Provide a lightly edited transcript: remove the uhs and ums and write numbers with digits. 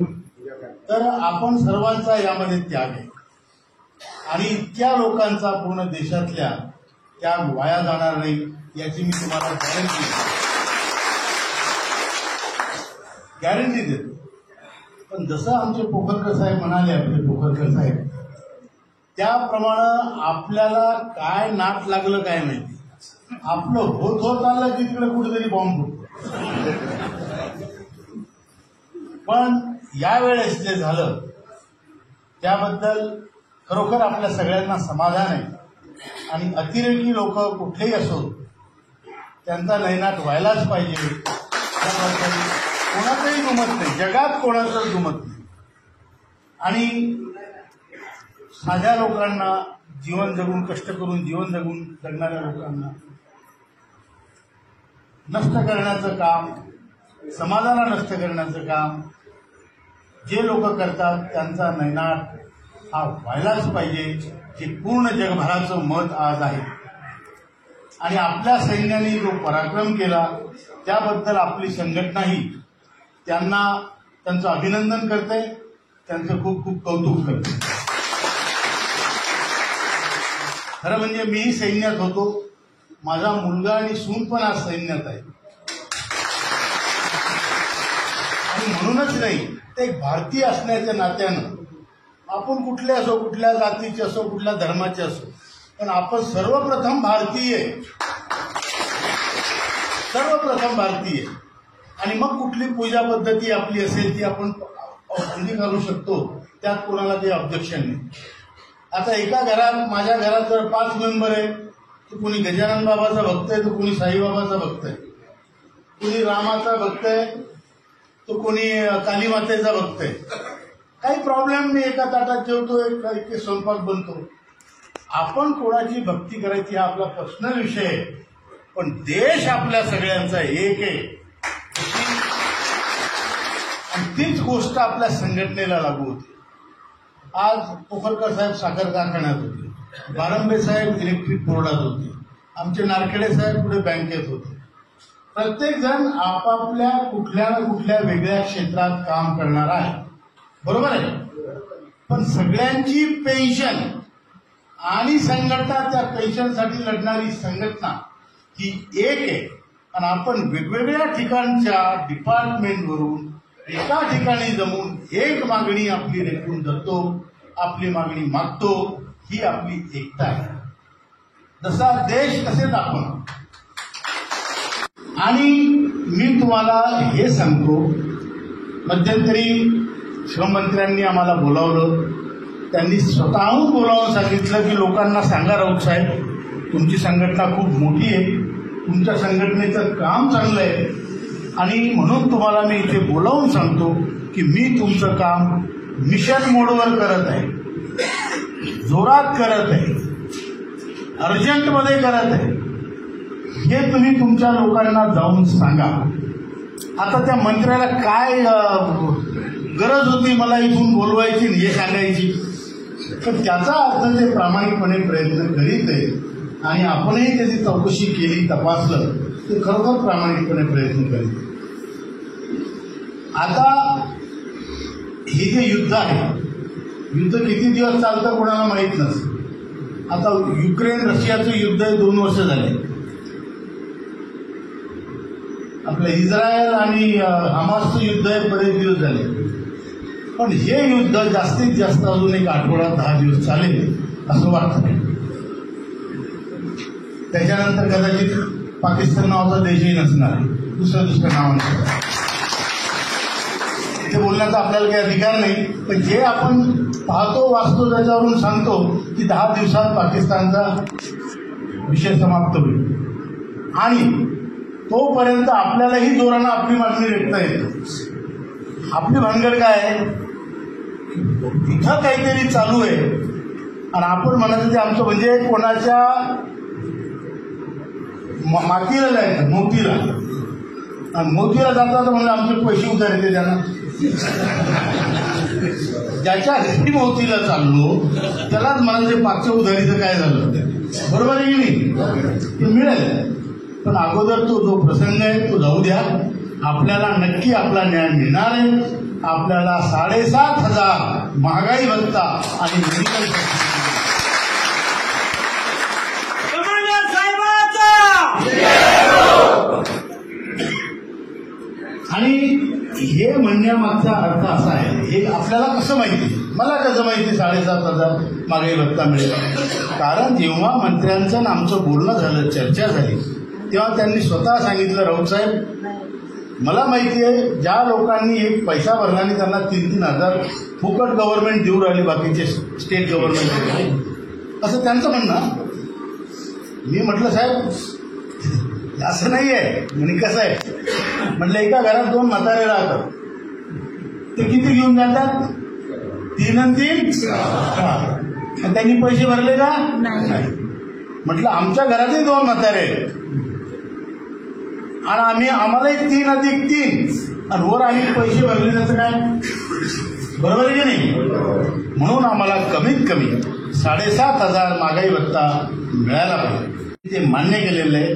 तर आपण सर्वांचा यामध्ये त्याग आहे आणि इतक्या लोकांचा पूर्ण देशातल्या त्याग वाया जाणार नाही याची मी तुम्हाला गॅरंटी देतो. पण जसं आमचे पोखरकर साहेब म्हणाले, आपले पोखरकर साहेब, त्याप्रमाणे आपल्याला काय नाट लागलं काय माहिती, आपलं होत आलं की तिकडे कुठेतरी बॉम्ब फुटतो. पण यावेळेस जे झालं त्याबद्दल खरोखर आपल्या सगळ्यांना समाधान आहे आणि अतिरेकी लोक कुठलेही असो त्यांचा नैनाट व्हायलाच पाहिजे. त्याबद्दल कोणाचंही दुमत नाही, जगात कोणाचंच दुमत नाही. आणि साध्या लोकांना जीवन जगून, कष्ट करून जीवन जगणाऱ्या लोकांना नष्ट करण्याचं काम, समाजाला नष्ट करण्याचं काम जे लोक करतात त्यांचा नैनाट हा व्हायलाच पाहिजे, हे पूर्ण जगभराचं मत आज आहे. आणि आपल्या सैन्याने जो पराक्रम केला त्याबद्दल आपली संघटनाही त्यांचं अभिनंदन करते, त्यांचं खूप खूप कौतुक करते. खरं म्हणजे मीही सैन्यात होतो, माझा मुलगा आणि सून पण आज सैन्यात आहे. आणि म्हणूनच नाही, ते एक भारतीय असण्याच्या नात्यानं आपण कुठले असो, कुठल्या जातीचे असो, कुठल्या धर्माचे असो, पण आपण सर्वप्रथम भारतीय, सर्वप्रथम भारतीय. आणि मग कुठली पूजा पद्धती आपली असेल ती आपण अंगीकारू शकतो, त्यात कोणाला काही ऑब्जेक्शन नाही. आता एका घरात, माझ्या घरात जर 5 मेंबर आहे, तर कोणी गजानन बाबाचा भक्त आहे, तर कोणी साईबाबाचा भक्त आहे, कोणी रामाचा भक्त आहे, तर कोणी कालीमातेचा भक्त आहे. काही प्रॉब्लेम नाही, एका ताटात जेवतो, एक स्वयंपाक बनतो. आपण कोणाची भक्ती करायची हा आपला पर्सनल विषय आहे, पण देश आपल्या सगळ्यांचा एक आहे. आणि तीच गोष्ट आपल्या संघटनेला लागू होती. आज पोखरकर साहेब साखर कारखान्यात होते, बारंबे साहेब इलेक्ट्रिक बोर्डात होते, आमचे नारखेडे साहेब पुढे बँकेत होते. प्रत्येक जण आपापल्या कुठल्या ना कुठल्या वेगळ्या क्षेत्रात काम करणार आहे, बरोबर आहे. पण सगळ्यांची पेन्शन आणि संघटना, त्या पेन्शनसाठी लढणारी संघटना ही एक आहे. आणि आपण वेगवेगळ्या ठिकाणच्या डिपार्टमेंटवरून एका ठिकाणी जमून एक मागणी आपली रेटून धरतो, आपली मागणी मागतो, ही आपली एकता आहे. जसा देश तसेच आपण. आणि मी तुम्हाला हे सांगतो, मध्यंतरी श्रममंत्र्यांनी आम्हाला बोलावलं, त्यांनी स्वतःहून बोलावून सांगितलं की लोकांना सांगा राऊत साहेब, तुमची संघटना खूप मोठी आहे, तुमच्या संघटनेचं काम चांगलं आहे, आणि म्हणून तुम्हाला मी इथे बोलावून सांगतो की मी तुमचं काम मिशन मोडवर करत आहे, जोरात करत आहे, अर्जंटमध्ये करत आहे. हे तुम्ही तुमच्या लोकांना जाऊन सांगा. आता त्या मंत्र्याला काय गरज होती मला इथून बोलवायची हे सांगायची, तर त्याचा अर्थ ते प्रामाणिकपणे प्रयत्न करीत आहे. आणि आपणही त्याची चौकशी केली, तपासलं, ते खरोखर प्रामाणिकपणे प्रयत्न करीत. आता हे जे युद्ध आहे, युद्ध किती दिवस चालतं कोणाला माहीत नसतं. आता युक्रेन रशियाचं युद्ध 2 वर्ष झाले, आपलं इस्रायल आणि हमासचं युद्ध आहे बरेच दिवस झाले. पण हे युद्ध जास्तीत जास्त अजून एक आठवडा 10 दिवस चालेल असं वाटतं. त्याच्यानंतर कदाचित पाकिस्तान नावाचा देशही नसणार, दुसरं नावानं. ते बोलण्याचा आपल्याला काही अधिकार नाही, पण जे आपण पाहतो, वाचतो, त्याच्यावरून सांगतो की 10 दिवसात पाकिस्तानचा विषय समाप्त होईल. आणि तोपर्यंत आपल्यालाही जोरानं आपली मागणी रेटता येते. आपली भानगड काय आहे, इथं काहीतरी चालू आहे आणि आपण म्हणायचं ते आमचं म्हणजे कोणाच्या मातीला जायचं, मोतीला. आणि मोतीला जातात म्हणजे आमचे पैसे उतारायचे त्यांना. ज्याच्या घरी मोतीला चाललो त्यालाच म्हणायचे मागच्या उधारीचं काय झालं, बरोबर आहे की नाही, ते मिळेल. पण अगोदर तो जो प्रसंग आहे तो जाऊ द्या आपल्याला नक्की आपला न्याय मिळणार आहे. आपल्याला 7,500 महागाई भत्ता आणि मेडिकल आणि हे म्हणण्यामागचा अर्थ असा आहे, हे आपल्याला कसं माहिती, मला कसं माहिती 7,500 महागाई भत्ता मिळेल. कारण जेव्हा मंत्र्यांचं आणि आमचं बोलणं झालं, चर्चा झाली, तेव्हा त्यांनी स्वतः सांगितलं, राऊत साहेब मला माहिती आहे ज्या लोकांनी एक पैसा भरला आणि त्यांना 3,000 फुकट गव्हर्नमेंट देऊ राहिले, बाकीचे स्टेट गव्हर्नमेंट, असं त्यांचं म्हणणं. मी म्हटलं साहेब असं नाही आहे. म्हणजे कसं आहे म्हटलं, एका घरात 2 म्हातारे राहतात, ते किती घेऊन जातात? 3 आणि 3. आणि त्यांनी पैसे भरले का? नाही. म्हटलं आमच्या घरातही 2 म्हातारे आणि आम्हालाही 3 अधिक 3 आणि वर आम्ही पैसे भरले, त्याचं काय? बरोबर आहे की नाही? म्हणून आम्हाला कमीत कमी 7,500 महागाई भत्ता मिळायला पाहिजे. ते मान्य केलेलं आहे.